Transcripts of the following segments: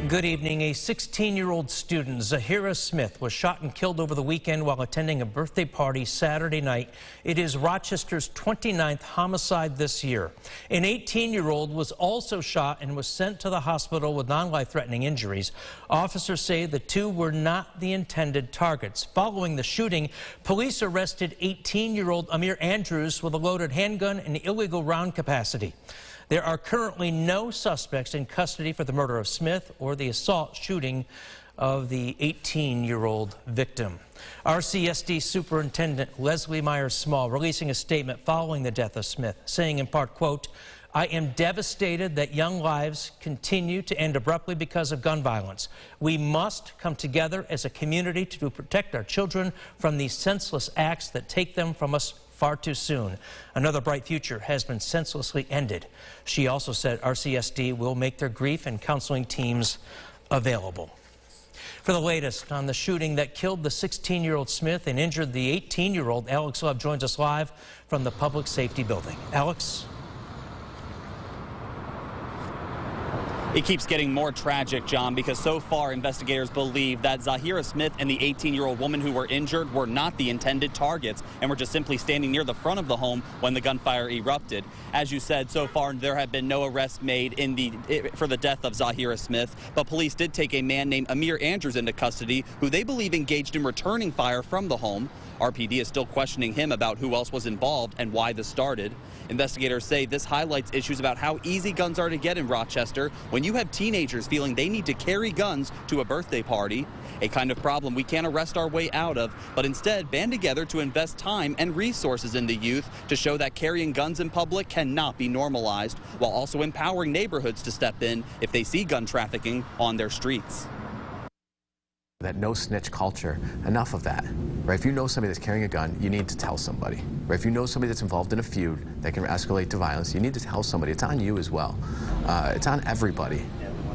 Good evening. A 16-year-old student, Zahira Smith, was shot and killed over the weekend while attending a birthday party Saturday night. It is Rochester's 29th homicide this year. An 18-year-old was also shot and was sent to the hospital with non-life-threatening injuries. Officers say the two were not the intended targets. Following the shooting, police arrested 18-year-old Amir Andrews with a loaded handgun and illegal round capacity. There are currently no suspects in custody for the murder of Smith or the assault shooting of the 18-year-old victim. RCSD Superintendent Leslie Myers-Small releasing a statement following the death of Smith, saying in part, quote, "I am devastated that young lives continue to end abruptly because of gun violence. We must come together as a community to protect our children from these senseless acts that take them from us far too soon. Another bright future has been senselessly ended." She also said RCSD will make their grief and counseling teams available. For the latest on the shooting that killed the 16-year-old Smith and injured the 18-year-old, Alex Love joins us live from the Public Safety Building. Alex? It keeps getting more tragic, John, because so far investigators believe that Zahira Smith and the 18-year-old woman who were injured were not the intended targets and were just simply standing near the front of the home when the gunfire erupted. As you said, so far there have been no arrests made for the death of Zahira Smith, but police did take a man named Amir Andrews into custody, who they believe engaged in returning fire from the home. RPD is still questioning him about who else was involved and why this started. Investigators say this highlights issues about how easy guns are to get in Rochester when you have teenagers feeling they need to carry guns to a birthday party, a kind of problem we can't arrest our way out of, but instead band together to invest time and resources in the youth to show that carrying guns in public cannot be normalized, while also empowering neighborhoods to step in if they see gun trafficking on their streets. That no snitch culture, enough of that. Right? If you know somebody that's carrying a gun, you need to tell somebody. Right? If you know somebody that's involved in a feud that can escalate to violence, you need to tell somebody. It's on you as well. It's on everybody.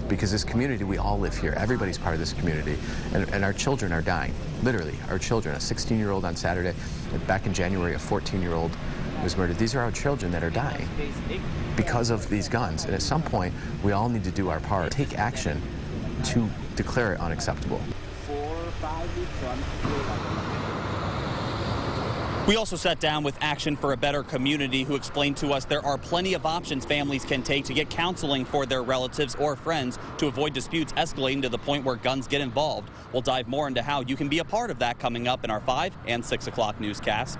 Because this community, we all live here. Everybody's part of this community. And our children are dying. Literally, our children. A 16-year-old on Saturday. Back in January, a 14-year-old was murdered. These are our children that are dying because of these guns. And at some point, we all need to do our part. Take action to declare it unacceptable. We also sat down with Action for a Better Community, who explained to us there are plenty of options families can take to get counseling for their relatives or friends to avoid disputes escalating to the point where guns get involved. We'll dive more into how you can be a part of that coming up in our 5 and 6 o'clock newscast.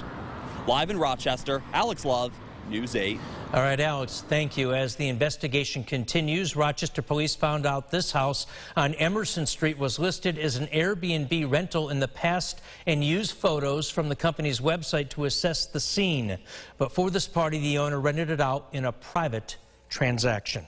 Live in Rochester, Alex Love, News 8. All right, Alex, thank you. As the investigation continues, Rochester police found out this house on Emerson Street was listed as an Airbnb rental in the past and used photos from the company's website to assess the scene. But for this party, the owner rented it out in a private transaction.